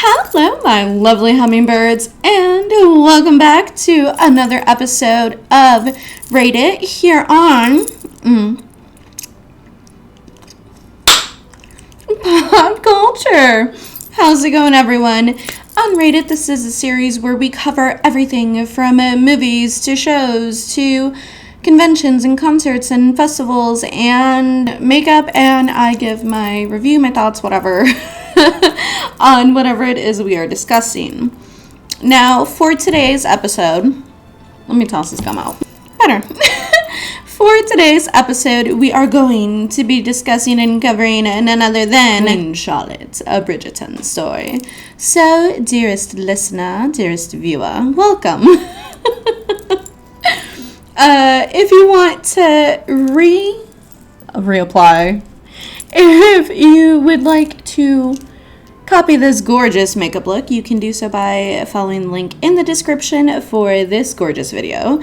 Hello, my lovely hummingbirds, and welcome back to another episode of Rate It here on POPCulture. How's it going, everyone? On Rate It, this is a series where we cover everything from movies to shows to conventions and concerts and festivals and makeup, and I give my review, my thoughts, whatever, on whatever it is we are discussing. Now, for today's episode, let me toss this gum out. Better. For today's episode, we are going to be discussing and covering none other than Queen Charlotte, a Bridgerton story. So, dearest listener, dearest viewer, welcome. If you want to reapply, if you would like to copy this gorgeous makeup look, you can do so by following the link in the description for this gorgeous video.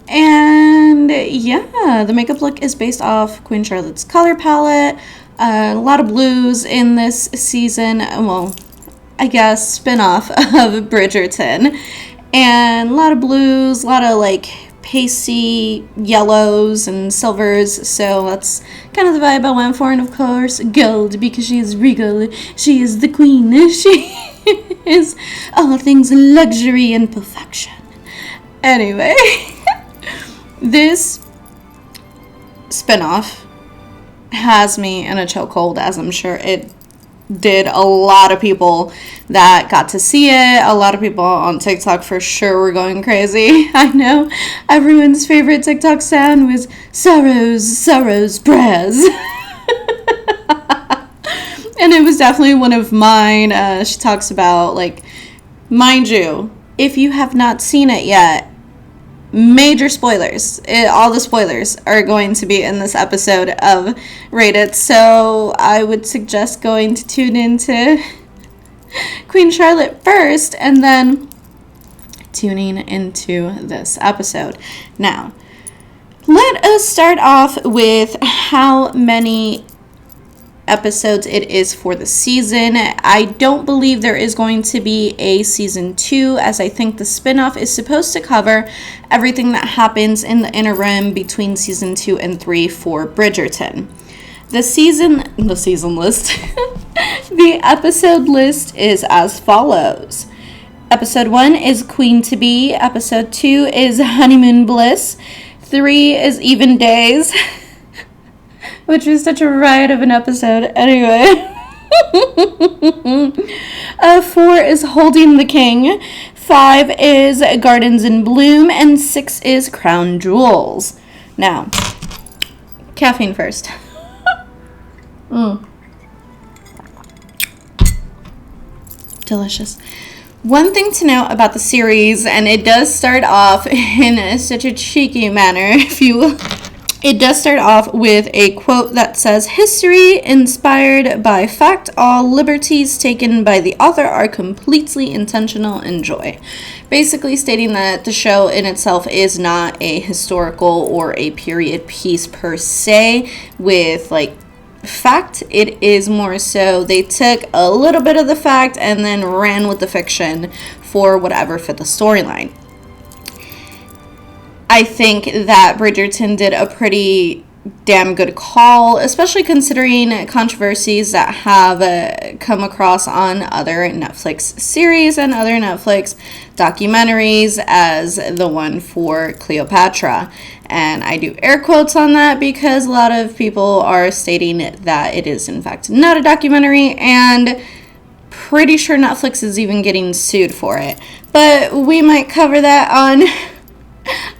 And yeah, the makeup look is based off Queen Charlotte's color palette. A lot of blues in this season, well, I guess spin-off of Bridgerton. And a lot of blues, a lot of like pasty yellows and silvers, so that's kind of the vibe I went for. And of course, gold, because she is regal, she is the queen, she is all things luxury and perfection. Anyway, this spinoff has me in a chokehold, as I'm sure it did a lot of people that got to see it. A lot of people on TikTok for sure were going crazy. I know everyone's favorite TikTok sound was sorrows, prayers. And it was definitely one of mine. She talks about, like, mind you, if you have not seen it yet, major spoilers. All the spoilers are going to be in this episode of Rate It, so I would suggest going to tune into Queen Charlotte first and then tuning into this episode. Now, let us start off with how many episodes it is for the season. I don't believe there is going to be a season 2, as I think the spinoff is supposed to cover everything that happens in the interim between season 2 and 3 for Bridgerton. The season list, the episode list is as follows. Episode 1 is Queen to Be. Episode 2 is Honeymoon Bliss. 3 is Even Days, which is such a riot of an episode. Anyway. 4 is Holding the King. 5 is Gardens in Bloom. And 6 is Crown Jewels. Now, caffeine first. Delicious. One thing to note about the series, and it does start off in such a cheeky manner, if you will. It does start off with a quote that says, "History inspired by fact, all liberties taken by the author are completely intentional. Enjoy." Basically stating that the show in itself is not a historical or a period piece per se with like fact. It is more so they took a little bit of the fact and then ran with the fiction for whatever fit the storyline. I think that Bridgerton did a pretty damn good call, especially considering controversies that have come across on other Netflix series and other Netflix documentaries, as the one for Cleopatra. And I do air quotes on that because a lot of people are stating that it is in fact not a documentary, and pretty sure Netflix is even getting sued for it. But we might cover that on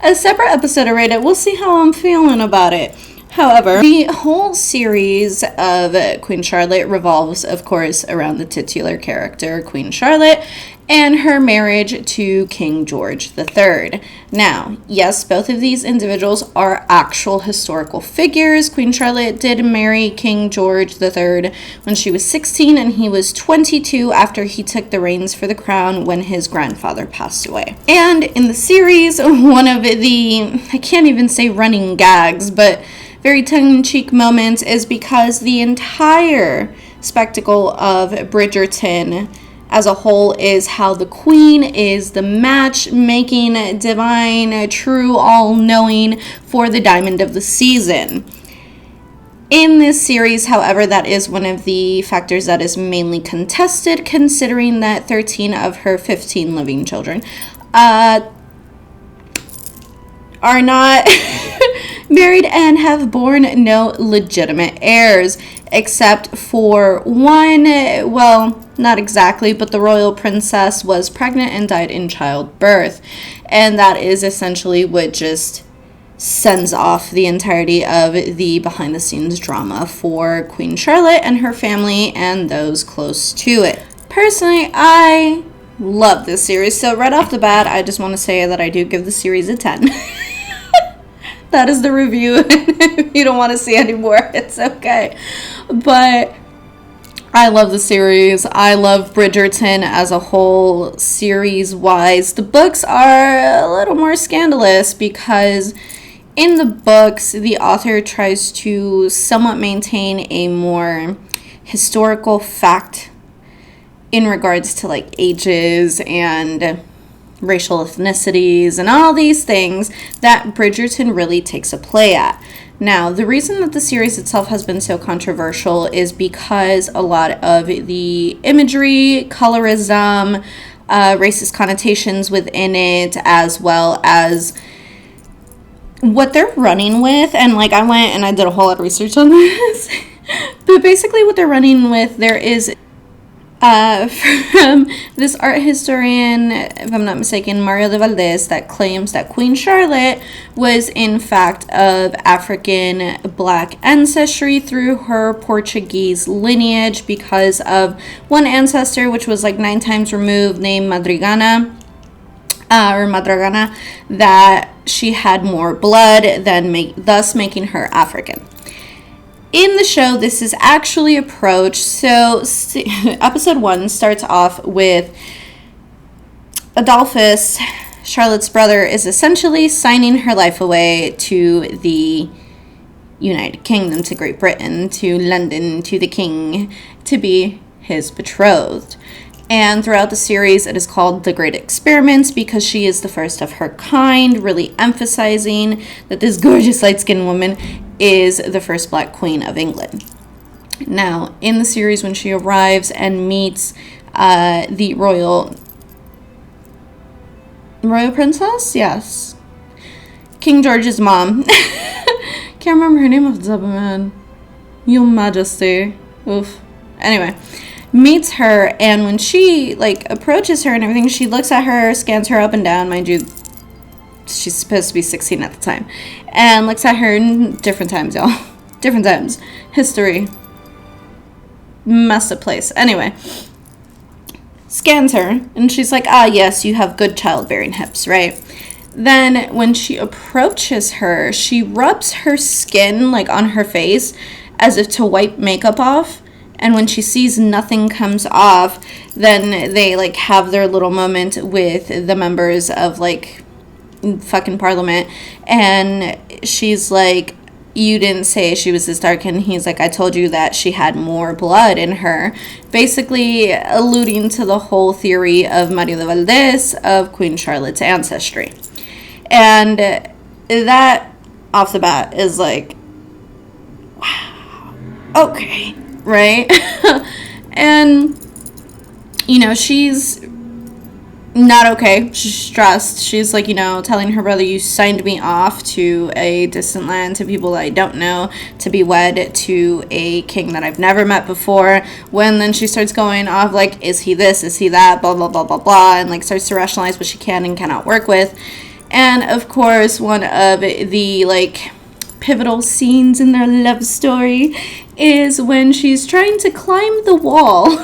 a separate episode of Rate It. We'll see how I'm feeling about it. However, the whole series of Queen Charlotte revolves, of course, around the titular character, Queen Charlotte, and her marriage to King George III. Now, yes, both of these individuals are actual historical figures. Queen Charlotte did marry King George III when she was 16, and he was 22 after he took the reins for the crown when his grandfather passed away. And in the series, one of the, I can't even say running gags, but very tongue-in-cheek moments is because the entire spectacle of Bridgerton as a whole is how the queen is the matchmaking, divine, true, all-knowing for the diamond of the season. In this series, however, that is one of the factors that is mainly contested, considering that 13 of her 15 living children are not married and have born no legitimate heirs, except for one. Well, not exactly, but the royal princess was pregnant and died in childbirth. And that is essentially what just sends off the entirety of the behind-the-scenes drama for Queen Charlotte and her family and those close to it. Personally, I love this series. So right off the bat, I just want to say that I do give the series a 10. That is the review. If you don't want to see any more, it's okay. But I love the series. I love Bridgerton as a whole, series-wise. The books are a little more scandalous because in the books, the author tries to somewhat maintain a more historical fact in regards to like ages and racial ethnicities and all these things that Bridgerton really takes a play at. Now, the reason that the series itself has been so controversial is because a lot of the imagery, colorism, racist connotations within it, as well as what they're running with, and like I went and I did a whole lot of research on this, but basically what they're running with, there is from this art historian, if I'm not mistaken, Mario de Valdez, that claims that Queen Charlotte was in fact of African black ancestry through her Portuguese lineage because of one ancestor, which was like 9 times removed, named Madrigana, that she had more blood than thus making her African. In the show, this is actually approached. So, episode 1 starts off with Adolphus, Charlotte's brother, is essentially signing her life away to the United Kingdom, to Great Britain, to London, to the king, to be his betrothed. And throughout the series, it is called The Great Experiments because she is the first of her kind, really emphasizing that this gorgeous light-skinned woman is the first black queen of England. Now, in the series, when she arrives and meets the royal princess? Yes. King George's mom. Can't remember her name off the top of my head. Your Majesty. Oof. Anyway. Meets her, and when she like approaches her and everything, she looks at her, scans her up and down. Mind you, she's supposed to be 16 at the time, and looks at her in different times, y'all. Different times. History. Messed up place. Anyway. Scans her, and she's like, ah, yes, you have good childbearing hips, right? Then when she approaches her, she rubs her skin like on her face as if to wipe makeup off. And when she sees nothing comes off, then they, like, have their little moment with the members of, like, fucking parliament. And she's like, you didn't say she was this dark. And he's like, I told you that she had more blood in her. Basically alluding to the whole theory of Mario de Valdez of Queen Charlotte's ancestry. And that, off the bat, is like, wow, okay. Right? And, you know, she's not okay. She's stressed. She's like, you know, telling her brother, you signed me off to a distant land, to people that I don't know, to be wed to a king that I've never met before. When then she starts going off like, is he this? Is he that? Blah, blah, blah, blah, blah. And like starts to rationalize what she can and cannot work with. And of course, one of the like pivotal scenes in their love story is when she's trying to climb the wall to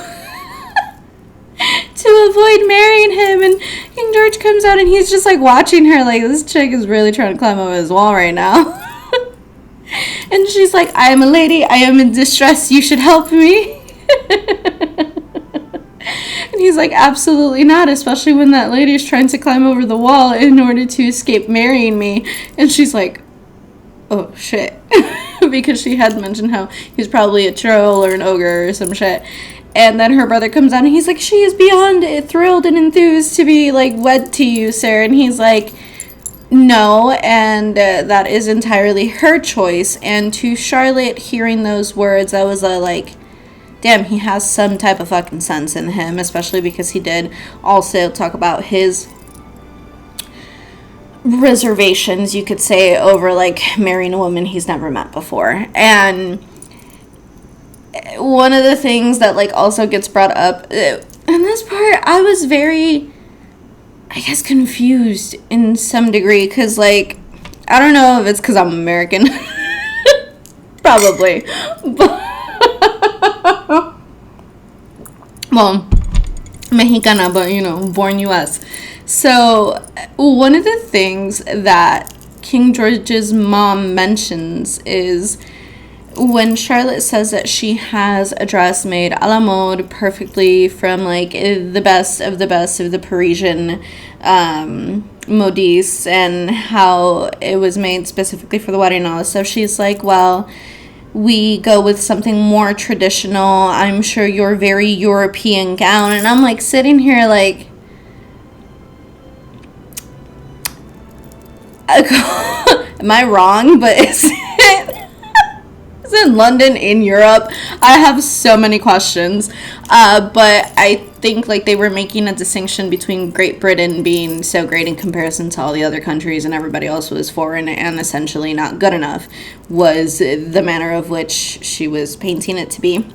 avoid marrying him, and King George comes out and he's just like watching her like, this chick is really trying to climb over this wall right now. And she's like, I am a lady, I am in distress, you should help me. And he's like, absolutely not, especially when that lady is trying to climb over the wall in order to escape marrying me. And she's like, oh shit. Because she had mentioned how he's probably a troll or an ogre or some shit. And then her brother comes down and he's like, she is beyond thrilled and enthused to be like wed to you, sir. And he's like, no, and that is entirely her choice. And to Charlotte, hearing those words, I was like, damn, he has some type of fucking sense in him, especially because he did also talk about his reservations, you could say, over like marrying a woman he's never met before. And one of the things that like also gets brought up in this part, I was very, I guess, confused in some degree, because like, I don't know if it's because I'm American. Probably. But well, Mexicana, but you know, born US. So one of the things that King George's mom mentions is when Charlotte says that she has a dress made a la mode, perfectly from like the best of the Parisian modistes, and how it was made specifically for the wedding and all this stuff. She's like, well, we go with something more traditional. I'm sure your very European gown. And I'm like sitting here like, am I wrong? But is in London, in Europe? I have so many questions. But I think like they were making a distinction between Great Britain being so great in comparison to all the other countries, and everybody else was foreign and essentially not good enough, was the manner of which she was painting it to be.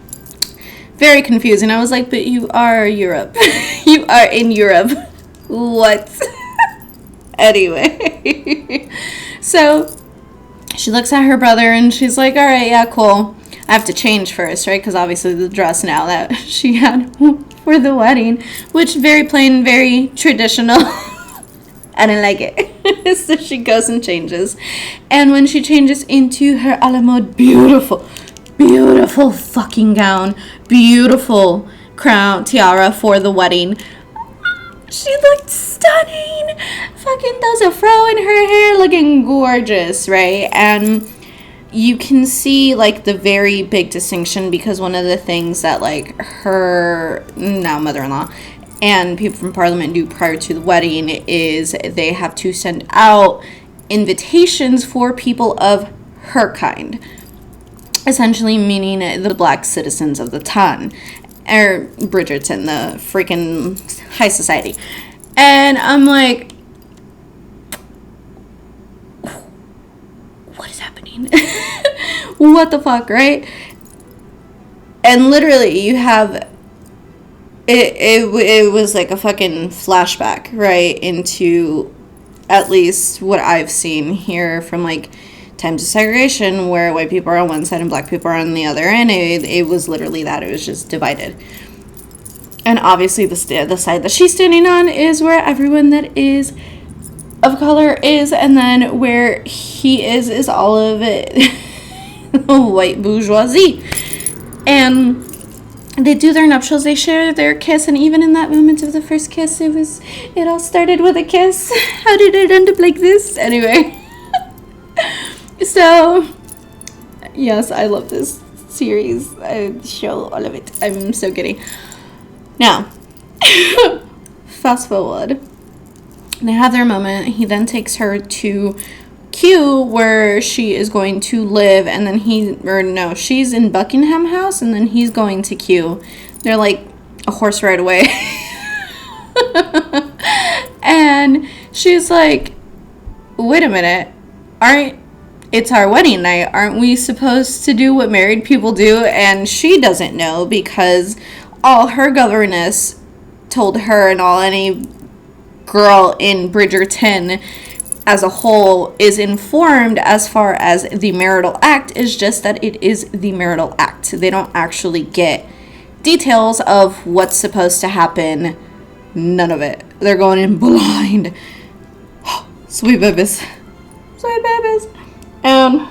Very confusing. I was like, but you are Europe. You are in Europe. What? Anyway. So she looks at her brother and she's like, all right, yeah, cool. I have to change first, right? Because obviously the dress now that she had for the wedding, which very plain, very traditional. I didn't like it. So she goes and changes. And when she changes into her a la mode, beautiful fucking gown, beautiful crown, tiara for the wedding, she looked stunning. Fucking does a fro in her hair, looking gorgeous, right? And you can see like the very big distinction, because one of the things that like her now mother-in-law and people from Parliament do prior to the wedding is they have to send out invitations for people of her kind, essentially meaning the black citizens of the town, or Bridgerton, the freaking high society. And I'm like, what is happening? What the fuck, right? And literally you have it was like a fucking flashback right into at least what I've seen here from like times of segregation, where white people are on one side and black people are on the other, and it was literally that. It was just divided. And obviously the side that she's standing on is where everyone that is of color is, and then where he is all of it white bourgeoisie. And they do their nuptials, they share their kiss, and even in that moment of the first kiss, it all started with a kiss. How did it end up like this? Anyway. So, yes, I love this series, show, all of it. I'm so giddy. Now, fast forward. They have their moment. He then takes her to Kew, where she is going to live, and then she's in Buckingham House, and then he's going to Kew. They're like a horse ride away. And she's like, wait a minute, it's our wedding night. Aren't we supposed to do what married people do? And she doesn't know, because all her governess told her, and all any girl in Bridgerton as a whole is informed as far as the marital act, is just that it is the marital act. They don't actually get details of what's supposed to happen. None of it. They're going in blind. Sweet babies. Sweet babies. And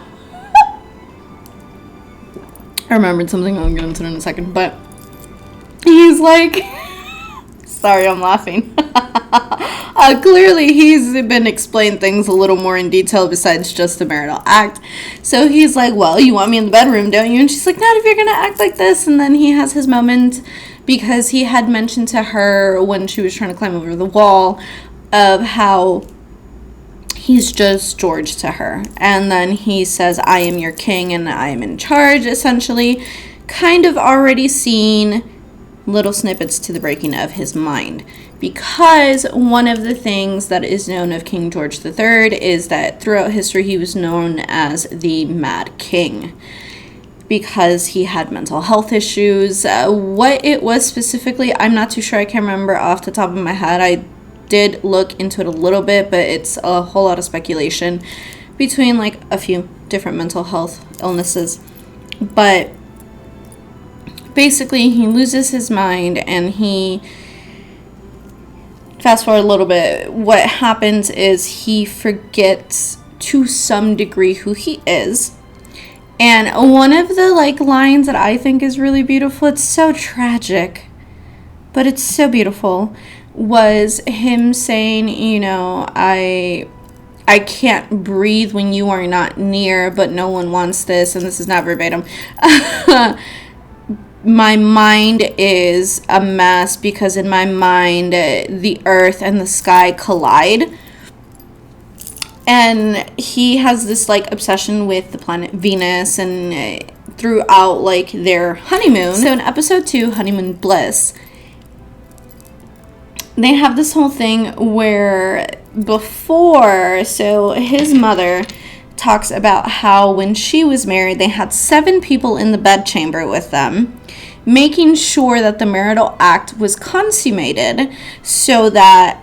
I remembered something. I'll get into it in a second. But he's like, sorry, I'm laughing. Clearly, he's been explained things a little more in detail besides just the marital act. So he's like, well, you want me in the bedroom, don't you? And she's like, not if you're going to act like this. And then he has his moment because he had mentioned to her when she was trying to climb over the wall of how he's just George to her. And then he says, I am your king and I am in charge, essentially. Kind of already seen little snippets to the breaking of his mind. Because one of the things that is known of King George III is that throughout history he was known as the Mad King because he had mental health issues. What it was specifically, I'm not too sure. I can't remember off the top of my head. I did look into it a little bit, but it's a whole lot of speculation between like a few different mental health illnesses. But basically he loses his mind and he, fast forward a little bit, what happens is he forgets to some degree who he is. And one of the like lines that I think is really beautiful, it's so tragic, but it's so beautiful, was him saying, you know, I can't breathe when you are not near, but no one wants this, and this is not verbatim. My mind is a mess because in my mind the earth and the sky collide. And he has this like obsession with the planet Venus and throughout like their honeymoon. So in episode 2, Honeymoon Bliss, they have this whole thing where before, so his mother talks about how when she was married, they had 7 people in the bedchamber with them, making sure that the marital act was consummated so that,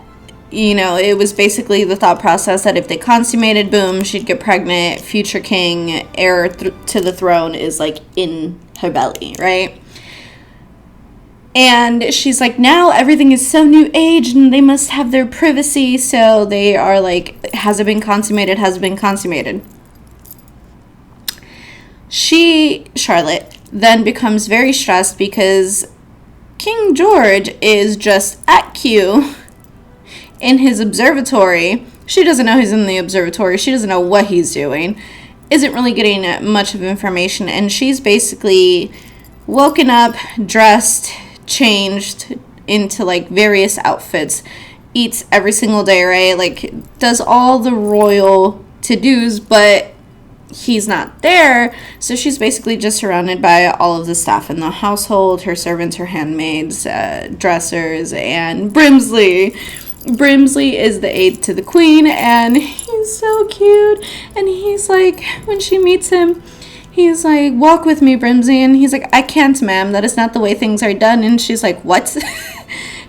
you know, it was basically the thought process that if they consummated, boom, she'd get pregnant, future king, heir to the throne is like in her belly, right? And she's like, now everything is so new age and they must have their privacy. So they are like, has it been consummated? Has it been consummated? Charlotte, then becomes very stressed because King George is just at Q in his observatory. She doesn't know he's in the observatory. She doesn't know what he's doing. Isn't really getting much of information. And she's basically woken up, dressed, changed into like various outfits, eats every single day, right? Like does all the royal to-dos, but he's not there. So she's basically just surrounded by all of the staff in the household, her servants, her handmaids, dressers, and Brimsley. Brimsley is the aide to the queen, and he's so cute. And he's like, when she meets him, he's like, walk with me, Brimsley. And he's like, I can't, ma'am. That is not the way things are done. And she's like, what?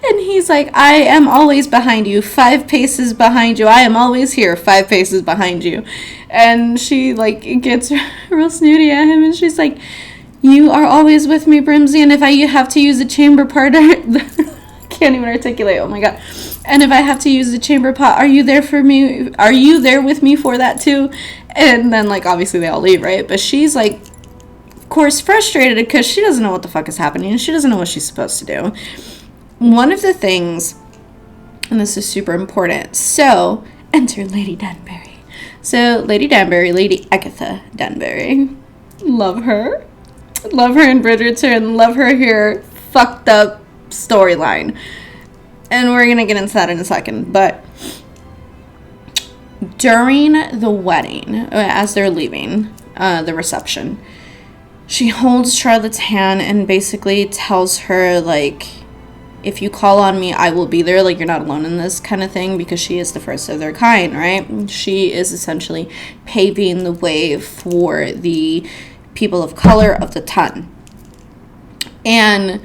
And he's like, I am always behind you, 5 paces behind you. I am always here, 5 paces behind you. And she, like, gets real snooty at him. And she's like, you are always with me, Brimsley. And if I have to use the chamber part, I can't even articulate. Oh, my God. And if I have to use the chamber pot, are you there for me? Are you there with me for that, too? And then, like, obviously they all leave, right? But she's, like, of course, frustrated because she doesn't know what the fuck is happening. And she doesn't know what she's supposed to do. One of the things, and this is super important, so enter Lady Danbury. So Lady Danbury, Lady Agatha Danbury, love her in Bridgerton, love her here, fucked up storyline, and we're gonna get into that in a second. But during the wedding, as they're leaving the reception, she holds Charlotte's hand and basically tells her, like, if you call on me, I will be there. Like, you're not alone in this kind of thing, because she is the first of their kind, right? She is essentially paving the way for the people of color of the ton. And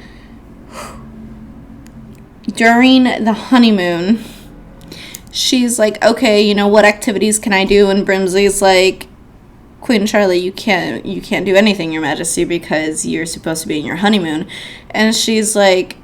during the honeymoon, she's like, okay, you know, what activities can I do? And Brimsley's like, Queen Charlotte, you can't do anything, Your Majesty, because you're supposed to be in your honeymoon. And she's like,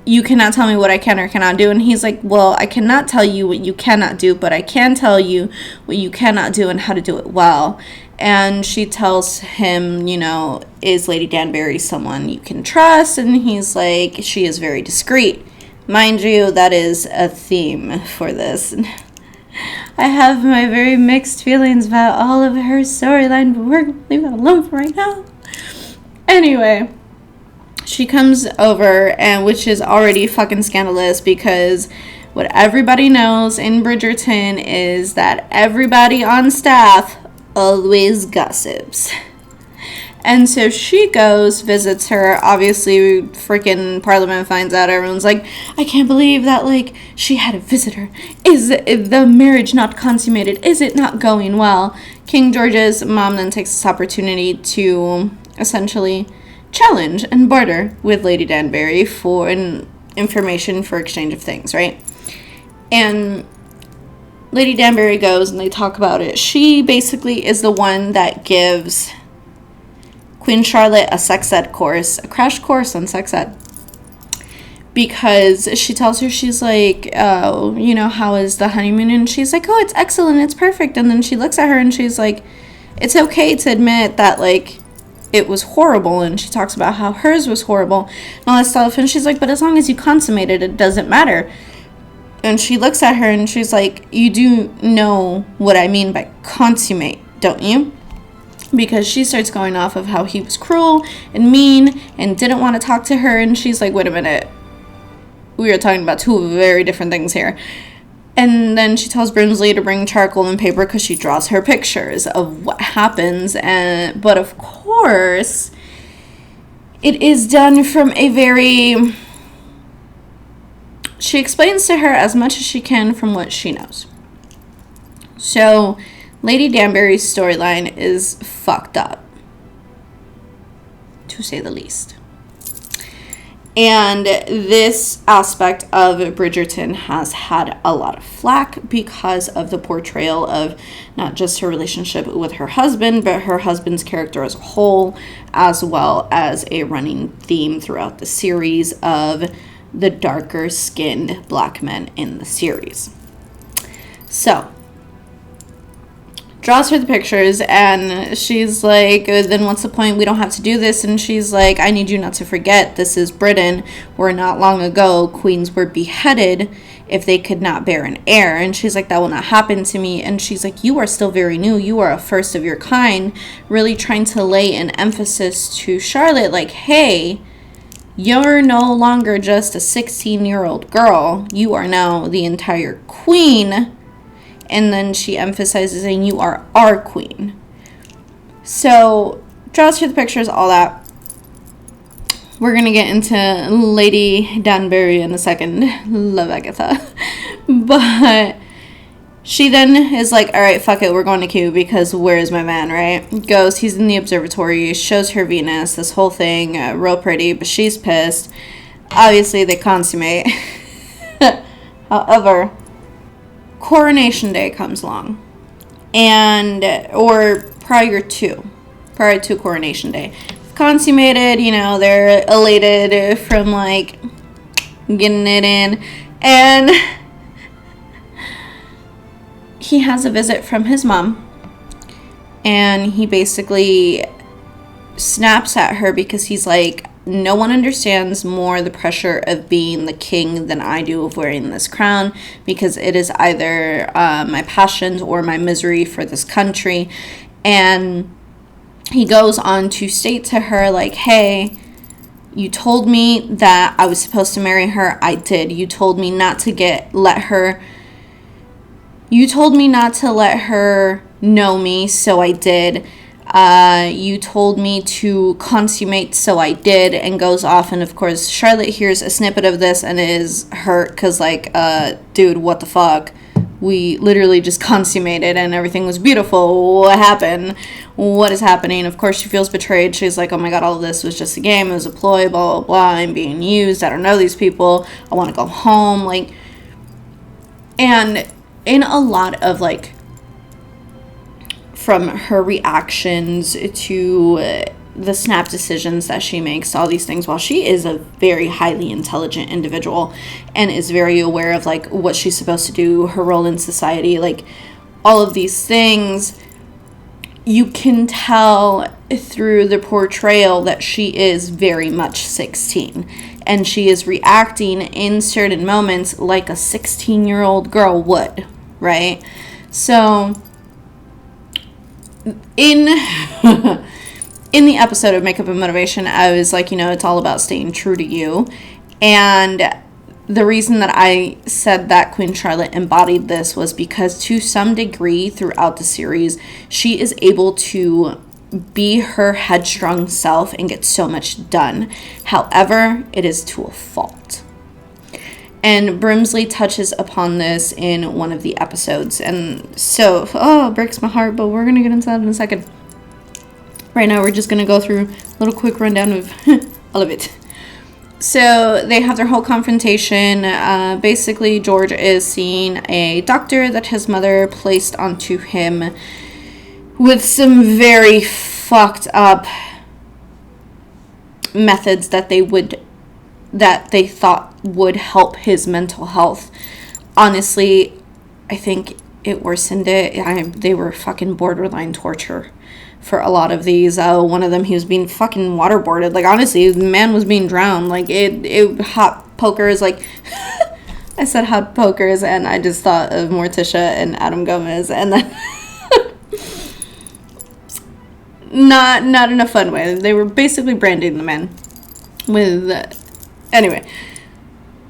you cannot tell me what I can or cannot do. And he's like, well, I cannot tell you what you cannot do, but I can tell you what you cannot do and how to do it well. And she tells him, you know, is Lady Danbury someone you can trust? And he's like, she is very discreet. Mind you, that is a theme for this. I have my very mixed feelings about all of her storyline, but we're going to leave that alone for right now. Anyway, she comes over, and which is already fucking scandalous, because what everybody knows in Bridgerton is that everybody on staff always gossips. And so she goes, visits her. Obviously, freaking Parliament finds out. Everyone's like, I can't believe that, like, she had a visitor. Is the marriage not consummated? Is it not going well? King George's mom then takes this opportunity to essentially challenge and barter with Lady Danbury for information for exchange of things, right? And Lady Danbury goes, and they talk about it. She basically is the one that gives Queen Charlotte a sex ed course, a crash course on sex ed. Because she tells her, she's like, oh, you know, how is the honeymoon? And she's like, oh, it's excellent, it's perfect. And then she looks at her and she's like, it's okay to admit that, like, it was horrible. And she talks about how hers was horrible and all that stuff. And she's like, but as long as you consummate it, it doesn't matter. And she looks at her and she's like, you do know what I mean by consummate, don't you? Because she starts going off of how he was cruel and mean and didn't want to talk to her. And she's like, wait a minute. We are talking about two very different things here. And then she tells Brimsley to bring charcoal and paper because she draws her pictures of what happens. But of course, it is done from a very... She explains to her as much as she can from what she knows. So Lady Danbury's storyline is fucked up, to say the least. And this aspect of Bridgerton has had a lot of flack because of the portrayal of not just her relationship with her husband, but her husband's character as a whole, as well as a running theme throughout the series of the darker skinned black men in the series. So draws her the pictures, and she's like, then what's the point? We don't have to do this. And she's like, I need you not to forget, this is Britain, where not long ago queens were beheaded if they could not bear an heir. And she's like, that will not happen to me. And she's like, you are still very new, you are a first of your kind, really trying to lay an emphasis to Charlotte, like, hey, you're no longer just a 16-year-old girl, you are now the entire queen. And then she emphasizes saying, you are our queen. So, draws her the pictures, all that. We're going to get into Lady Danbury in a second. Love Agatha. But she then is like, all right, fuck it, we're going to Kew because where's my man, right? Goes, he's in the observatory, shows her Venus, this whole thing, real pretty, but she's pissed. Obviously, they consummate. However, Coronation Day comes along, and or prior to Coronation Day, consummated, you know, they're elated from like getting it in, and he has a visit from his mom, and he basically snaps at her because he's like, no one understands more the pressure of being the king than I do of wearing this crown, because it is either my passions or my misery for this country. And he goes on to state to her, like, hey, you told me that I was supposed to marry her. I did. You told me not to let her know me, so I did. You told me to consummate, so I did, and goes off. And of course, Charlotte hears a snippet of this and is hurt because, like, dude, what the fuck? We literally just consummated and everything was beautiful. What happened? What is happening? Of course, she feels betrayed. She's like, oh my god, all of this was just a game. It was a ploy, blah, blah, blah. I'm being used. I don't know these people. I want to go home. Like, and in a lot of, like, from her reactions to the snap decisions that she makes, all these things, while she is a very highly intelligent individual and is very aware of, like, what she's supposed to do, her role in society, like, all of these things, you can tell through the portrayal that she is very much 16. and she is reacting in certain moments like a 16-year-old girl would, right? So in in the episode of Makeup and Motivation, I was like, it's all about staying true to you. And the reason that I said that Queen Charlotte embodied this was because to some degree throughout the series, she is able to be her headstrong self and get so much done. However, it is to a fault. And Brimsley touches upon this in one of the episodes. And so, it breaks my heart, but we're going to get into that in a second. Right now, we're just going to go through a little quick rundown of all of it. So they have their whole confrontation. Basically, George is seeing a doctor that his mother placed onto him with some very fucked up methods that they thought would help his mental health. Honestly, I think it worsened it. They were fucking borderline torture for a lot of these. One of them, he was being fucking waterboarded. Like, honestly, the man was being drowned. Like, hot pokers, like, I said hot pokers, and I just thought of Morticia and Adam Gomez, and then, not in a fun way. They were basically branding the man with, anyway,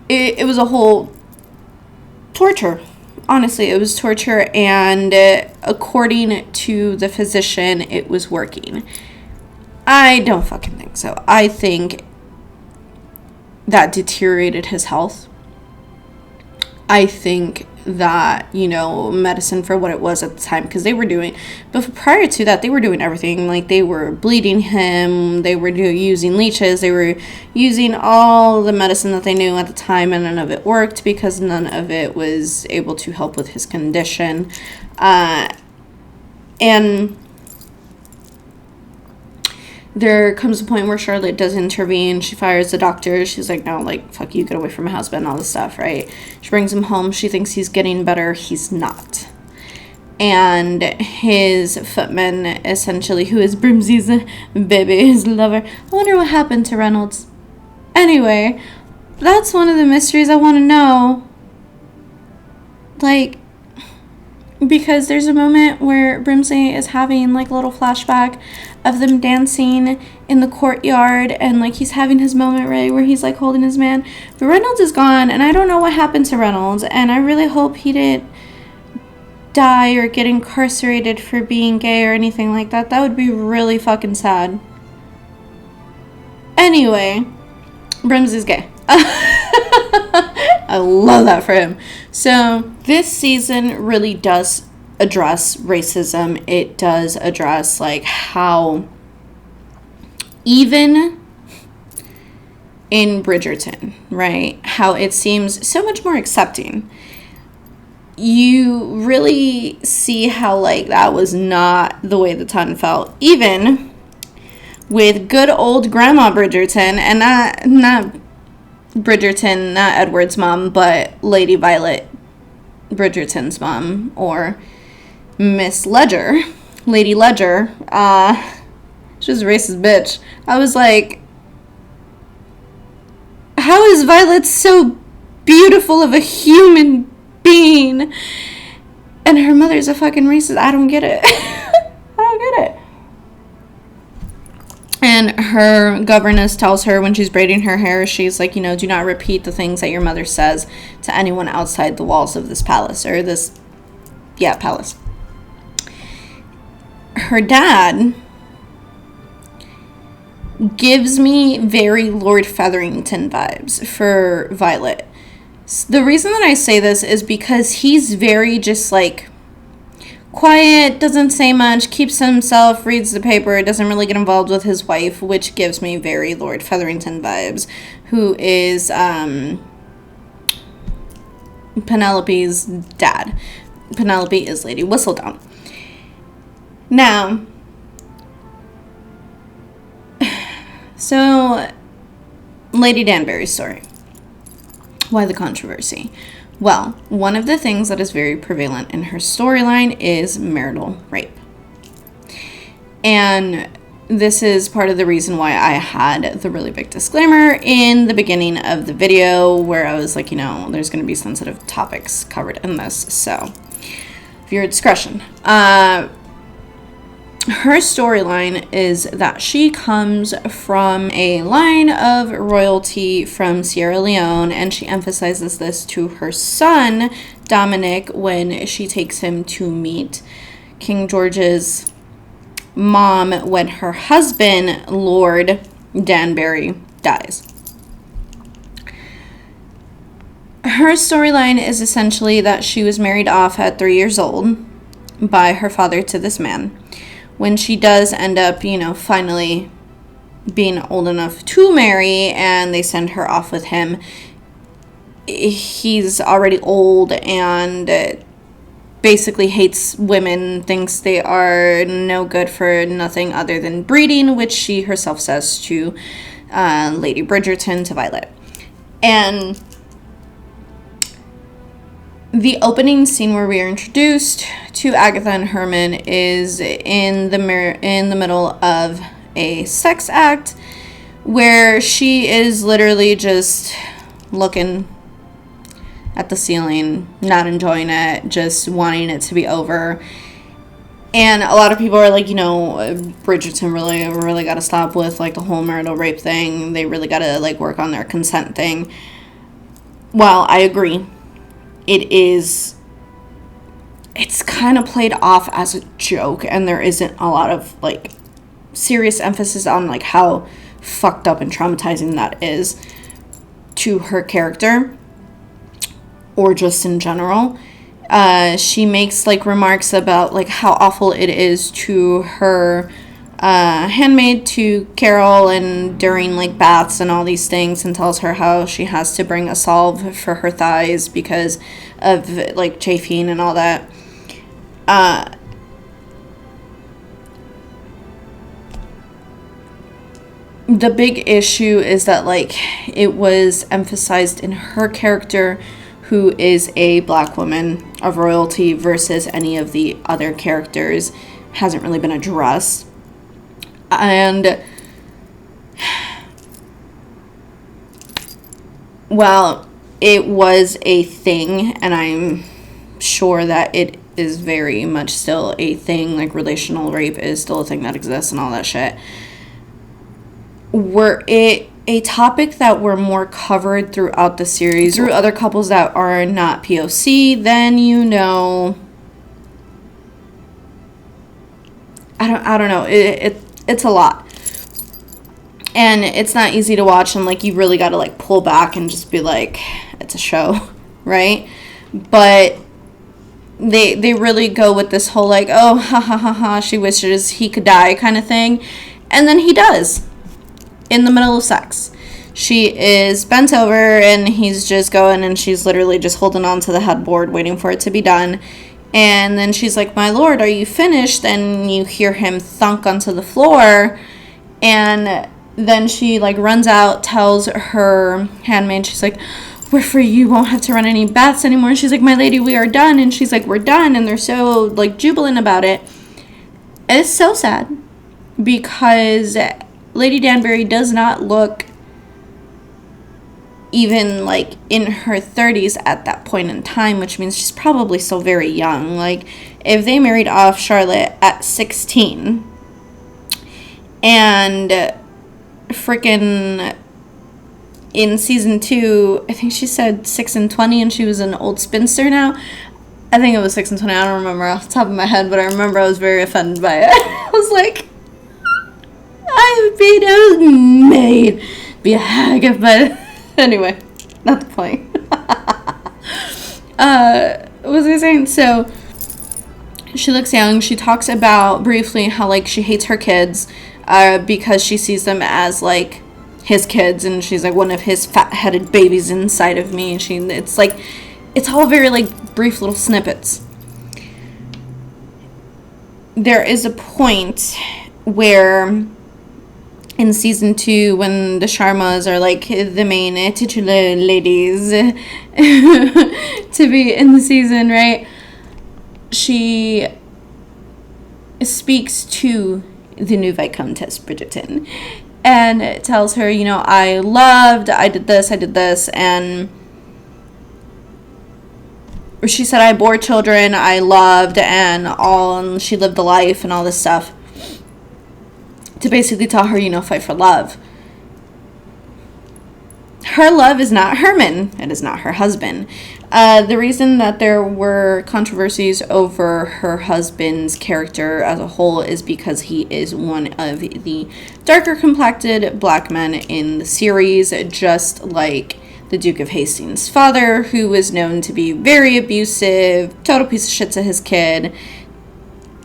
it was a whole torture. Honestly, it was torture, and according to the physician, it was working. I don't fucking think so. I think that deteriorated his health. I think that, medicine for what it was at the time, because they were doing, but prior to that, they were doing everything. Like, they were bleeding him, they were using leeches, they were using all the medicine that they knew at the time, and none of it worked because none of it was able to help with his condition. And there comes a point where Charlotte does intervene. She fires the doctor. She's like, no, like, fuck you, get away from my husband, all this stuff, right? She brings him home. She thinks he's getting better. He's not. And his footman, essentially, who is Brimsley's baby, his lover. I wonder what happened to Reynolds. Anyway, that's one of the mysteries I want to know. Like, because there's a moment where Brimsley is having, like, a little flashback of them dancing in the courtyard, and, like, he's having his moment, right, where he's, like, holding his man. But Reynolds is gone, and I don't know what happened to Reynolds, and I really hope he didn't die or get incarcerated for being gay or anything like that. That would be really fucking sad. Anyway, Brimsley's gay. I love that for him. So this season really does address racism. It does address, like, how even in Bridgerton, right, how it seems so much more accepting. You really see how, like, that was not the way the town felt. Even with good old Grandma Bridgerton, and not Bridgerton, not Edward's mom, but Lady Violet Bridgerton's mom, or Miss Ledger, Lady Ledger. She was a racist bitch. I was like, how is Violet so beautiful of a human being, and her mother's a fucking racist? I don't get it. I don't get it. And her governess tells her when she's braiding her hair, she's like, do not repeat the things that your mother says to anyone outside the walls of this palace, or this, palace. Her dad gives me very Lord Featherington vibes for Violet. The reason that I say this is because he's very just, like, quiet, doesn't say much, keeps to himself, reads the paper, doesn't really get involved with his wife, which gives me very Lord Featherington vibes, who is Penelope's dad. Penelope is Lady Whistledown. Now, so, Lady Danbury's story. Why the controversy? Well, one of the things that is very prevalent in her storyline is marital rape. And this is part of the reason why I had the really big disclaimer in the beginning of the video where I was like, you know, there's going to be sensitive topics covered in this, so viewer discretion. Her storyline is that she comes from a line of royalty from Sierra Leone, and she emphasizes this to her son, Dominic, when she takes him to meet King George's mom when her husband, Lord Danbury, dies. Her storyline is essentially that she was married off at 3 years old by her father to this man. When she does end up, you know, finally being old enough to marry and they send her off with him, he's already old and basically hates women, thinks they are no good for nothing other than breeding, which she herself says to Lady Bridgerton, to Violet. And the opening scene where we are introduced to Agatha and Herman is in the middle of a sex act where she is literally just looking at the ceiling, not enjoying it, just wanting it to be over. And a lot of people are like, you know, Bridgerton really got to stop with like the whole marital rape thing. They really got to like work on their consent thing. Well, I agree. It's kind of played off as a joke, and there isn't a lot of like serious emphasis on like how fucked up and traumatizing that is to her character, or just in general. She makes like remarks about like how awful it is to her handmaid, to Carol, and during like baths and all these things, and tells her how she has to bring a salve for her thighs because of like chafing and all that. The big issue is that like it was emphasized in her character, who is a black woman of royalty, versus any of the other characters hasn't really been addressed. And well, it was a thing, and I'm sure that it is very much still a thing, like relational rape is still a thing that exists and all that shit. Were it a topic that were more covered throughout the series through other couples that are not POC, then, you know, I don't know, it's a lot, and it's not easy to watch, and like you really got to like pull back and just be like, it's a show, right? But they really go with this whole like, oh, ha ha ha ha, she wishes he could die kind of thing, and then he does in the middle of sex. She is bent over and he's just going, and she's literally just holding on to the headboard waiting for it to be done. And then she's like, my lord, are you finished? And you hear him thunk onto the floor. And then she like runs out, tells her handmaid, she's like, we're free, you won't have to run any baths anymore. And she's like, my lady, we are done. And she's like, we're done. And they're so like jubilant about it. And it's so sad because Lady Danbury does not look even like in her 30s at that point in time, which means she's probably still very young. Like if they married off Charlotte at 16 and freaking in season 2, I think she said 6 and 20, and she was an old spinster now. I think it was 6 and 20. I don't remember off the top of my head, but I remember I was very offended by it. I was like, I was made be a hag, but anyway, not the point. What was I saying? So she looks young. She talks about briefly how like she hates her kids because she sees them as like his kids, and she's like, one of his fat-headed babies inside of me. And it's like, it's all very like brief little snippets. There is a point where in season 2, when the Sharmas are like the main titular ladies to be in the season, right? She speaks to the new Viscountess Bridgerton, and tells her, I did this, and she said, I bore children, I loved, and she lived the life, and all this stuff, to basically tell her, fight for love. Her love is not Herman. It is not her husband. The reason that there were controversies over her husband's character as a whole is because he is one of the darker complected black men in the series, just like the Duke of Hastings' father, who was known to be very abusive, total piece of shit to his kid.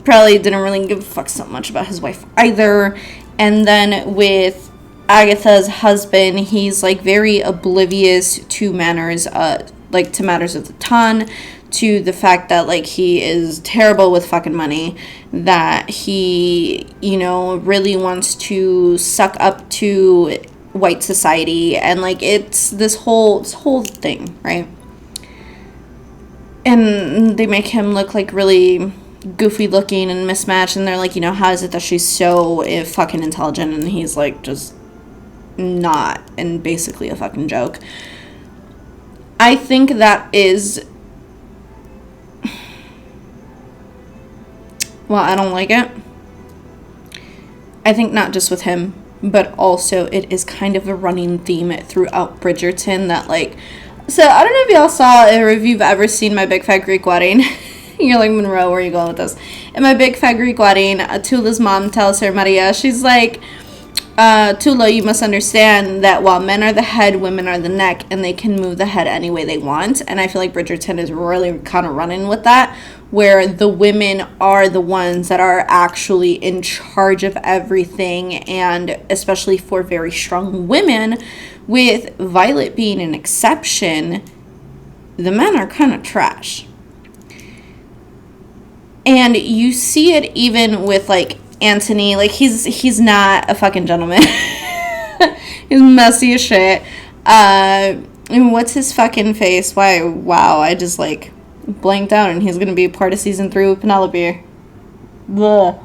Probably didn't really give a fuck so much about his wife either. And then with Agatha's husband, he's like very oblivious to matters of the ton, to the fact that like he is terrible with fucking money, that he really wants to suck up to white society, and like it's this whole thing, right? And they make him look like really goofy looking and mismatched, and they're like, how is it that she's so fucking intelligent, and he's like just not, and basically a fucking joke. I think that is, well, I don't like it. I think not just with him, but also it is kind of a running theme throughout Bridgerton that so I don't know if y'all saw, or if you've ever seen My Big Fat Greek Wedding. You're like, Monroe, where are you going with this? In My Big Fat Greek Wedding, Tula's mom tells her, Maria, she's like, Tula, you must understand that while men are the head, women are the neck, and they can move the head any way they want. And I feel like Bridgerton is really kind of running with that, where the women are the ones that are actually in charge of everything, and especially for very strong women, with Violet being an exception, the men are kind of trash. And you see it even with Anthony, he's not a fucking gentleman. He's messy as shit. And what's his fucking face? Wow, I just blanked out, and he's gonna be part of season 3 with Penelope. Blah.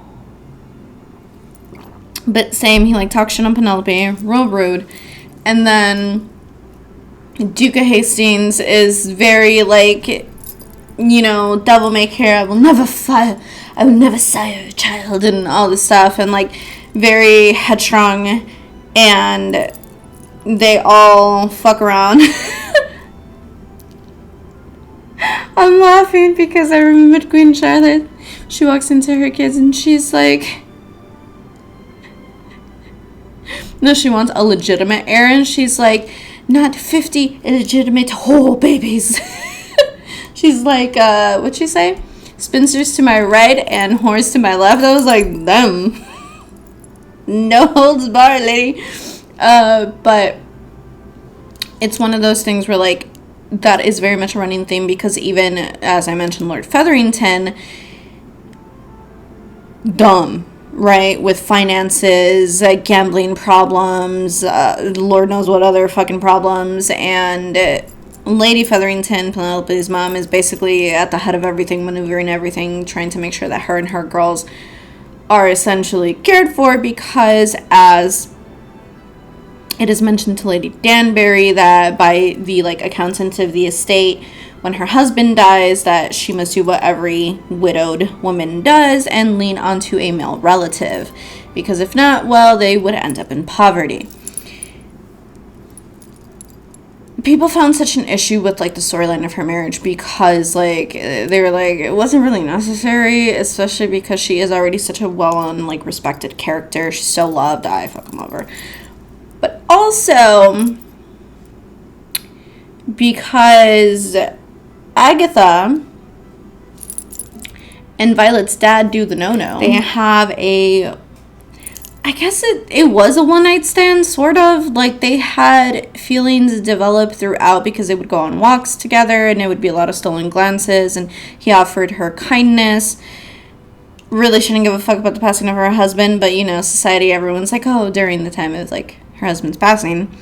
But same, he talks shit on Penelope, real rude. And then Duke of Hastings is very devil may care, I will never sire a child, and all this stuff, and very headstrong, and they all fuck around. I'm laughing because I remembered Queen Charlotte. She walks into her kids and she's like, no, she wants a legitimate heir, and she's like, not 50 illegitimate whole babies. She's like, what'd she say? Spinsters to my right and whores to my left. I was like, them. No holds barred, lady. But it's one of those things where, that is very much a running theme, because even, as I mentioned, Lord Featherington, dumb, right? With finances, gambling problems, Lord knows what other fucking problems, and Lady Featherington, Penelope's mom, is basically at the head of everything, maneuvering everything, trying to make sure that her and her girls are essentially cared for, because as it is mentioned to Lady Danbury that by the accountant of the estate, when her husband dies, that she must do what every widowed woman does and lean onto a male relative, because if not, well, they would end up in poverty. People found such an issue with the storyline of her marriage, because they were it wasn't really necessary, especially because she is already such a well-known respected character. She's so loved. I fucking love her. But also because Agatha and Violet's dad do the no-no. They have I guess it was a one-night stand, sort of. They had feelings develop throughout, because they would go on walks together, and it would be a lot of stolen glances, and he offered her kindness. Really shouldn't give a fuck about the passing of her husband, but, society, everyone's oh, during the time of, her husband's passing.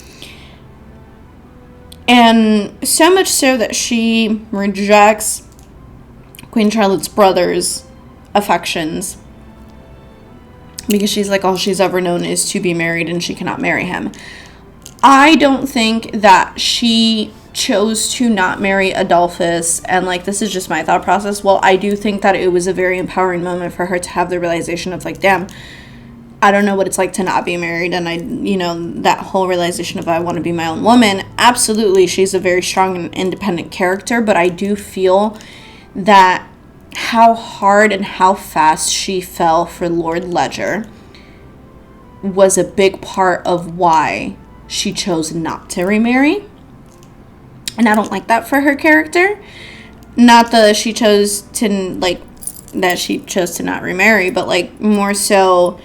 And so much so that she rejects Queen Charlotte's brother's affections because she's like, all she's ever known is to be married and she cannot marry him. I don't think that she chose to not marry Adolphus, and like, this is just my thought process. Well, I do think that it was a very empowering moment for her to have the realization of like, damn, I don't know what it's like to not be married, and I, you know, that whole realization of I want to be my own woman. Absolutely, she's a very strong and independent character, but I do feel that how hard and how fast she fell for Lord Ledger was a big part of why she chose not to remarry. And I don't like that for her character. Not that she chose to, like, that she chose to not remarry, but, like, more so,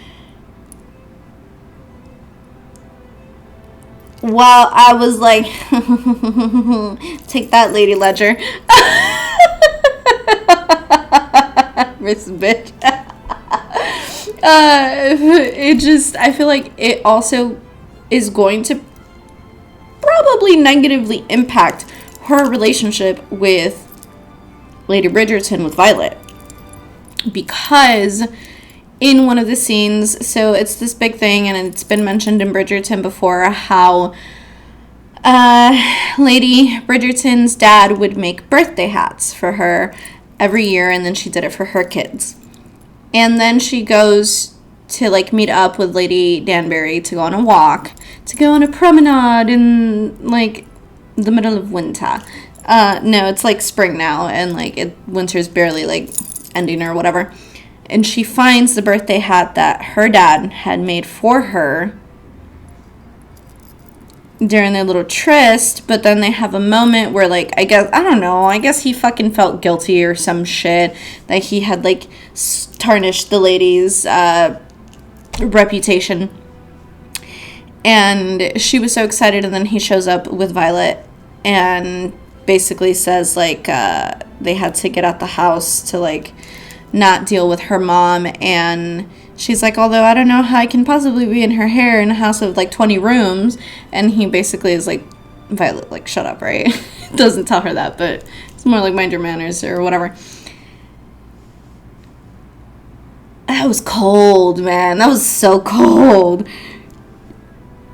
while I was like, take that, Lady Ledger. Miss bitch. It just, I feel like it also is going to probably negatively impact her relationship with Lady Bridgerton, with Violet, because in one of the scenes, so it's this big thing, and it's been mentioned in Bridgerton before, how Lady Bridgerton's dad would make birthday hats for her every year, and then she did it for her kids. And then she goes to, like, meet up with Lady Danbury to go on a walk, to go on a promenade in, like, the middle of winter. No, it's, like, spring now, and, like, winter's barely, like, ending or whatever. And she finds the birthday hat that her dad had made for her during their little tryst, but then they have a moment where, like, I guess he fucking felt guilty or some shit, that he had, like, tarnished the lady's reputation, and she was so excited, and then he shows up with Violet and basically says, like, they had to get out the house to, like, not deal with her mom, and she's like, although I don't know how I can possibly be in her hair in a house of, like, 20 rooms, and he basically is like, Violet, like, shut up, right? Doesn't tell her that, but it's more like, mind your manners or whatever. That was cold, man. That was so cold.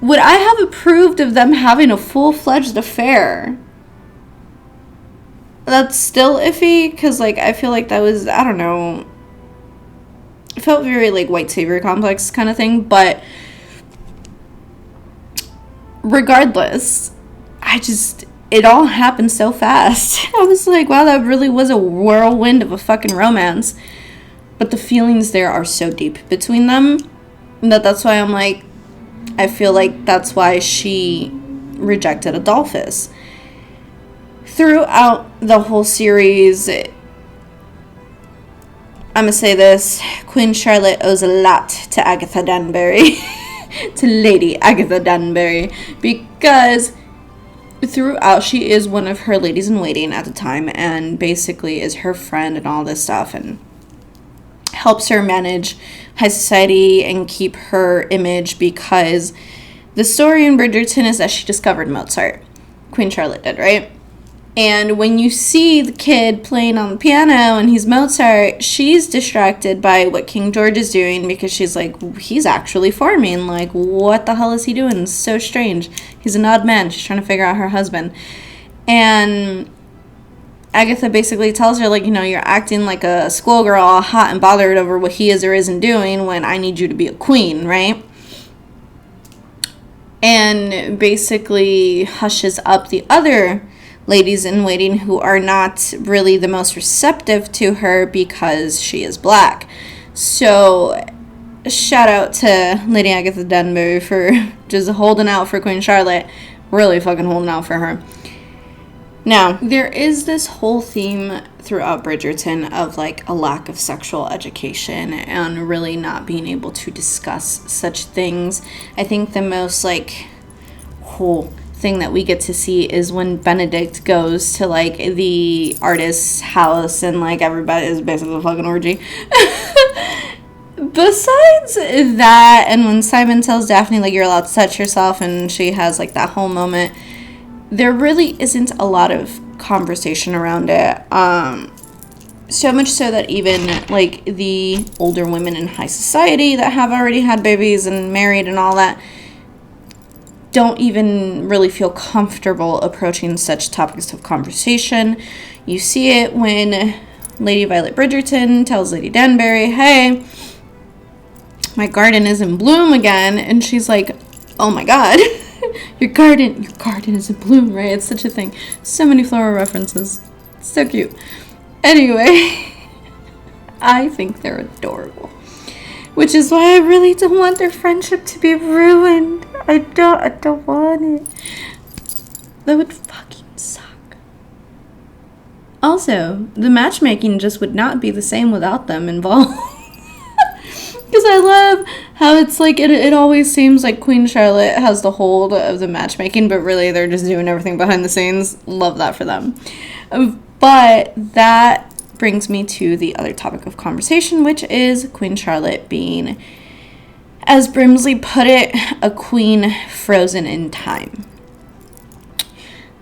Would I have approved of them having a full-fledged affair? That's still iffy, because, like, I feel like that was, I don't know, it felt very, like, white savior complex kind of thing, but regardless, it all happened so fast. I was like, wow, that really was a whirlwind of a fucking romance. But the feelings there are so deep between them that that's why I'm like, I feel like that's why she rejected Adolphus. Throughout the whole series, I'm gonna say this, Queen Charlotte owes a lot to Agatha Danbury, to Lady Agatha Danbury, because throughout she is one of her ladies in waiting at the time, and basically is her friend and all this stuff, and helps her manage high society and keep her image, because the story in Bridgerton is that she discovered Mozart. Queen Charlotte did, right? And when you see the kid playing on the piano and he's Mozart, she's distracted by what King George is doing, because she's like, he's actually farming. Like, what the hell is he doing? It's so strange. He's an odd man. She's trying to figure out her husband. And Agatha basically tells her, like, you know, you're acting like a schoolgirl, all hot and bothered over what he is or isn't doing, when I need you to be a queen, right? And basically hushes up the other ladies in waiting who are not really the most receptive to her because she is black. So shout out to Lady Agatha Danbury for just holding out for Queen Charlotte. Really fucking holding out for her. Now, there is this whole theme throughout Bridgerton of, like, a lack of sexual education and really not being able to discuss such things. I think the most, like, whole thing that we get to see is when Benedict goes to, like, the artist's house and, like, everybody is basically a fucking orgy. Besides that, and when Simon tells Daphne, like, you're allowed to touch yourself, and she has, like, that whole moment, there really isn't a lot of conversation around it. So much so that even, like, the older women in high society that have already had babies and married and all that don't even really feel comfortable approaching such topics of conversation. You see it when Lady Violet Bridgerton tells Lady Danbury, hey, my garden is in bloom again. And she's like, oh my god, your garden is in bloom, right? It's such a thing. So many floral references. So cute. Anyway, I think they're adorable. Which is why I really don't want their friendship to be ruined. I don't want it. That would fucking suck. Also, the matchmaking just would not be the same without them involved. Because I love how it's like, it always seems like Queen Charlotte has the hold of the matchmaking, but really they're just doing everything behind the scenes. Love that for them. But that brings me to the other topic of conversation, which is Queen Charlotte being, as Brimsley put it, a queen frozen in time.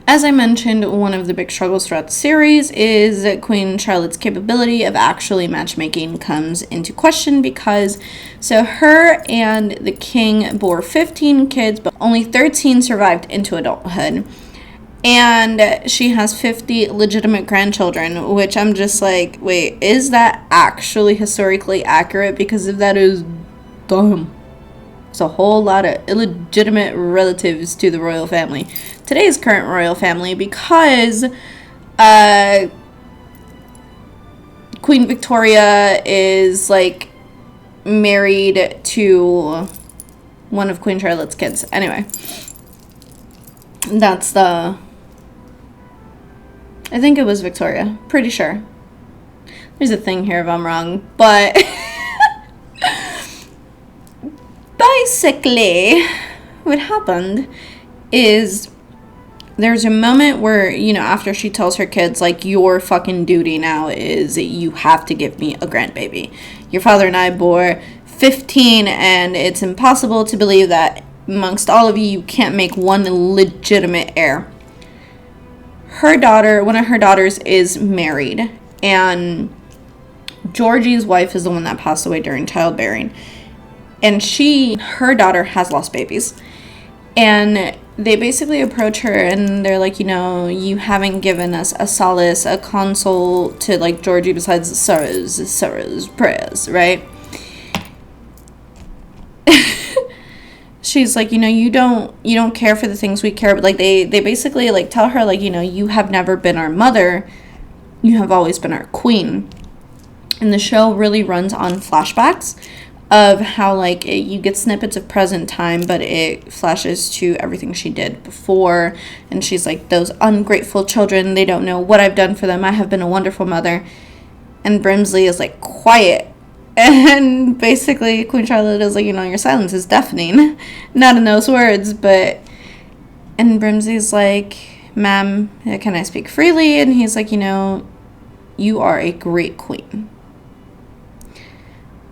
As I mentioned, one of the big struggles throughout the series is that Queen Charlotte's capability of actually matchmaking comes into question because, so her and the king bore 15 kids, but only 13 survived into adulthood. And she has 50 legitimate grandchildren, which I'm just like, wait, is that actually historically accurate? Because if that is dumb. It's a whole lot of illegitimate relatives to the royal family. Today's current royal family, because Queen Victoria is, like, married to one of Queen Charlotte's kids. Anyway, that's the... I think it was Victoria. Pretty sure. There's a thing here if I'm wrong, but... Basically, what happened is there's a moment where, you know, after she tells her kids, like, your fucking duty now is you have to give me a grandbaby. Your father and I bore 15, and it's impossible to believe that amongst all of you, you can't make one legitimate heir. Her daughter, one of her daughters, is married, and Georgie's wife is the one that passed away during childbearing. And her daughter has lost babies. And they basically approach her and they're like, you know, you haven't given us a solace, a console to, like, Georgie besides sorrows, prayers, right? She's like, you know, you don't care for the things we care, but, like, they basically, like, tell her, like, you know, you have never been our mother, you have always been our queen. And the show really runs on flashbacks of how, like, you get snippets of present time, but it flashes to everything she did before. And she's like, those ungrateful children, they don't know what I've done for them. I have been a wonderful mother. And Brimsley is like, quiet. And basically, Queen Charlotte is like, you know, your silence is deafening. Not in those words, but... And Brimsley's like, ma'am, can I speak freely? And he's like, you know, you are a great queen.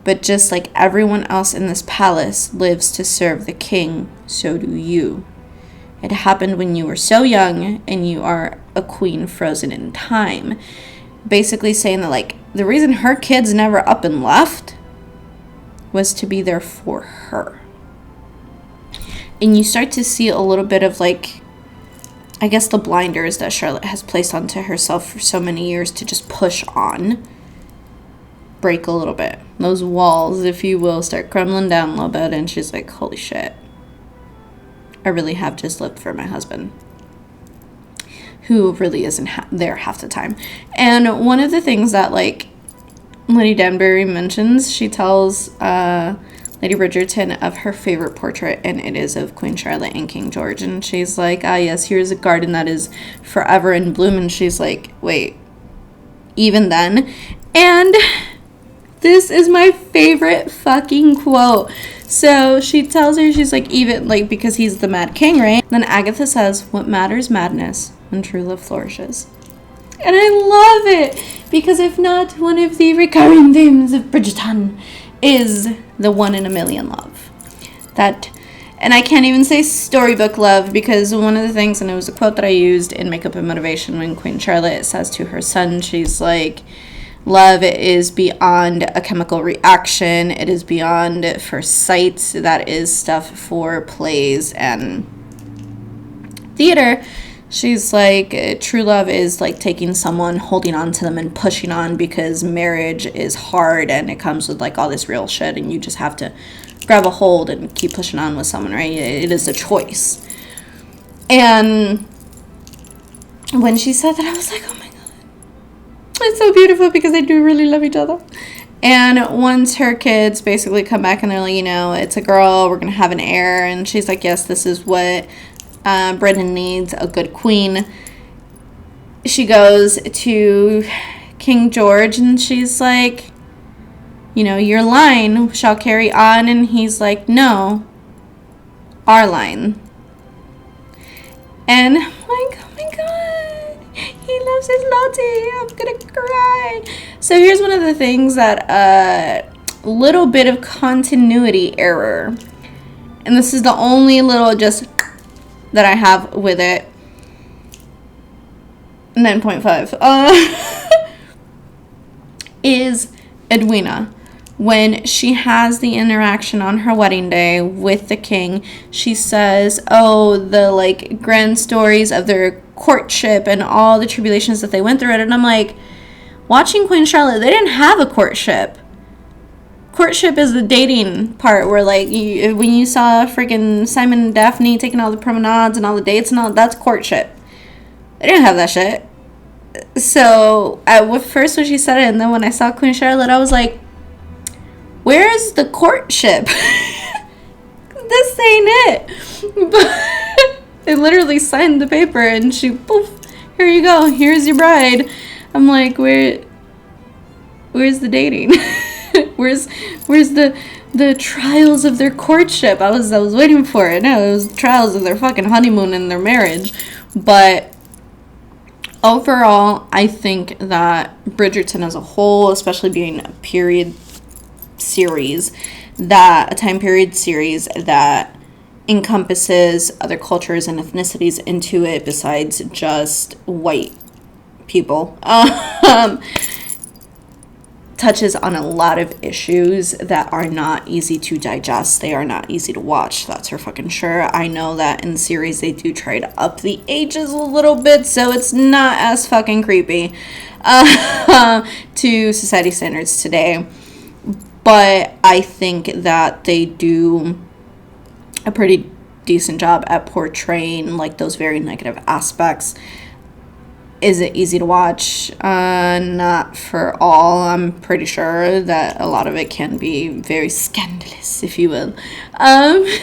But just like everyone else in this palace lives to serve the king, so do you. It happened when you were so young, and you are a queen frozen in time. Basically saying that, like, the reason her kids never up and left was to be there for her. And you start to see a little bit of, like, I guess the blinders that Charlotte has placed onto herself for so many years to just push on break a little bit. Those walls, if you will, start crumbling down a little bit, and she's like, holy shit, I really have just lived for my husband, who really isn't there half the time. And one of the things that, like, Lady Danbury mentions, she tells Lady Bridgerton of her favorite portrait, and it is of Queen Charlotte and King George. And she's like, ah, yes, here's a garden that is forever in bloom. And she's like, wait, even then? And this is my favorite fucking quote. So she tells her, she's like, even, like, because he's the Mad King, right? Then Agatha says, what matters madness when true love flourishes. And I love it, because if not, one of the recurring themes of Bridgerton is the 1 in a million love. That, and I can't even say storybook love, because one of the things, and it was a quote that I used in Makeup and Motivation when Queen Charlotte says to her son, she's like, Love is beyond a chemical reaction. It is beyond first sight. That is stuff for plays and theater. She's like, true love is like taking someone, holding on to them and pushing on, because marriage is hard and it comes with like all this real shit, and you just have to grab a hold and keep pushing on with someone, right? It is a choice. And when she said that, I was like, oh my God, it's so beautiful, because they do really love each other. And once her kids basically come back and they're like, it's a girl, we're going to have an heir. And she's like, yes, this is what Britain needs, a good queen. She goes to King George and she's like, your line shall carry on. And he's like, no, our line. And I'm like, oh my God, he loves his Lottie. I'm gonna cry. So here's one of the things that a little bit of continuity error, and this is the only little just that I have with it. 9.5 is Edwina. When she has the interaction on her wedding day with the king, she says, the like grand stories of their courtship and all the tribulations that they went through it. And I'm like, watching Queen Charlotte, they didn't have a courtship. Courtship is the dating part where, like, when you saw freaking Simon and Daphne taking all the promenades and all the dates and all, that's courtship. They didn't have that shit. So, first when she said it, and then when I saw Queen Charlotte, I was like, where's the courtship? This ain't it. But they literally signed the paper, and she, poof, here you go, here's your bride. I'm like, where's the dating? Where's the trials of their courtship? I was waiting for it. No, it was trials of their fucking honeymoon and their marriage. But overall, I think that Bridgerton as a whole, especially being a period series, a time period series that encompasses other cultures and ethnicities into it besides just white people, touches on a lot of issues that are not easy to digest. They are not easy to watch, that's for fucking sure. I know that in series they do try to up the ages a little bit, so it's not as fucking creepy to society standards today. But I think that they do a pretty decent job at portraying like those very negative aspects. Is it easy to watch? Not for all. I'm pretty sure that a lot of it can be very scandalous, if you will. But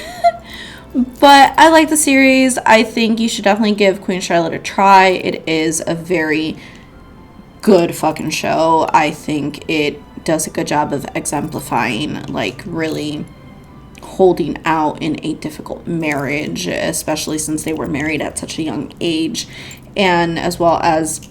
I like the series. I think you should definitely give Queen Charlotte a try. It is a very good fucking show. I think it does a good job of exemplifying, like, really holding out in a difficult marriage, especially since they were married at such a young age, and as well as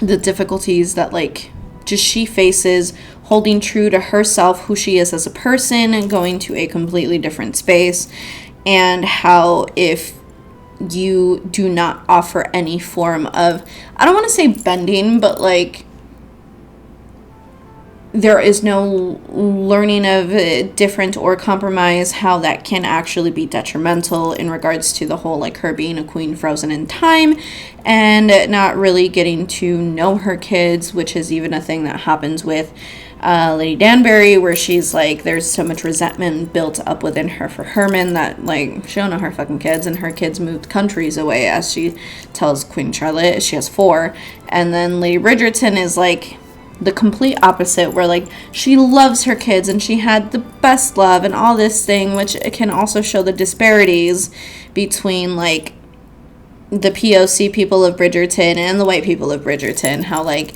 the difficulties that, like, just she faces holding true to herself, who she is as a person, and going to a completely different space, and how if you do not offer any form of, I don't want to say bending, but like there is no learning of different or compromise, how that can actually be detrimental in regards to the whole, like, her being a queen frozen in time and not really getting to know her kids, which is even a thing that happens with Lady Danbury, where she's like, there's so much resentment built up within her for Herman that, like, she don't know her fucking kids, and her kids moved countries away, as she tells Queen Charlotte. She has 4. And then Lady Bridgerton is like the complete opposite, where, like, she loves her kids and she had the best love and all this thing, which can also show the disparities between, like, the POC people of Bridgerton and the white people of Bridgerton. How, like,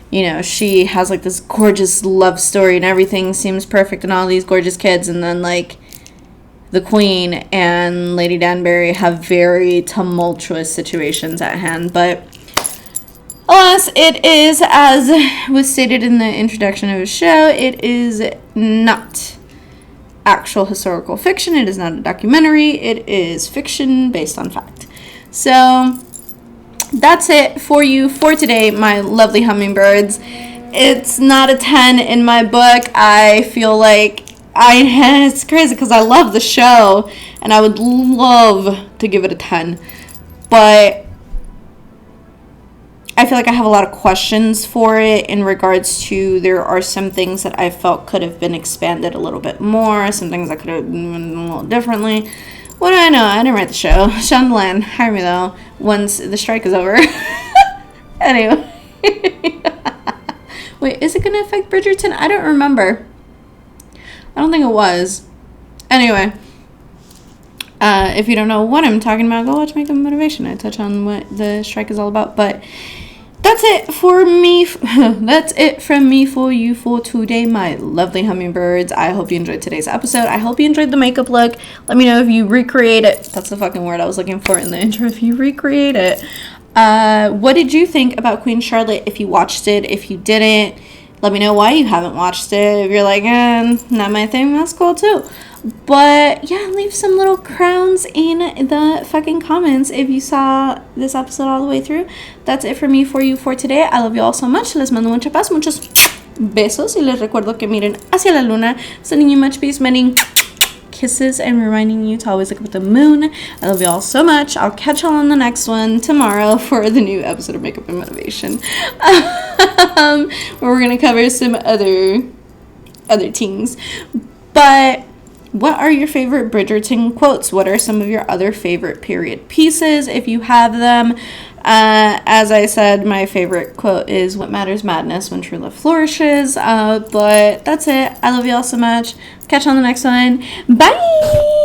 you know, she has, like, this gorgeous love story and everything seems perfect and all these gorgeous kids, and then, like, the Queen and Lady Danbury have very tumultuous situations at hand. But alas, it is, as was stated in the introduction of the show, it is not actual historical fiction. It is not a documentary. It is fiction based on fact. So that's it for you for today, my lovely hummingbirds. It's not a 10 in my book. I feel like it's crazy because I love the show and I would love to give it a 10. But I feel like I have a lot of questions for it in regards to there are some things that I felt could have been expanded a little bit more, some things that could have been a little differently. What do I know? I didn't write the show. Shondaland, hire me though once the strike is over. Anyway. Wait, is it going to affect Bridgerton? I don't remember. I don't think it was. Anyway. If you don't know what I'm talking about, go watch Makeup Motivation. I touch on what the strike is all about. But that's it for me. That's it from me for you for today, my lovely hummingbirds. I hope you enjoyed today's episode. I hope you enjoyed the makeup look. Let me know if you recreate it. That's the fucking word I was looking for in the intro. If you recreate it. What did you think about Queen Charlotte? If you watched it, if you didn't, let me know why you haven't watched it. If you're like, not my thing, that's cool too. But yeah, leave some little crowns in the fucking comments if you saw this episode all the way through. That's it for me for you for today. I love you all so much. Les mando mucha paz, muchos besos. Y les recuerdo que miren hacia la luna. Sending you much peace, many kisses, and reminding you to always look up at the moon. I love you all so much. I'll catch y'all on the next one tomorrow for the new episode of Makeup and Motivation. Where we're going to cover some other things. But what are your favorite Bridgerton quotes? What are some of your other favorite period pieces, if you have them? As I said, my favorite quote is, "What matters madness when true love flourishes." But that's it. I love you all so much. Catch you on the next one. Bye!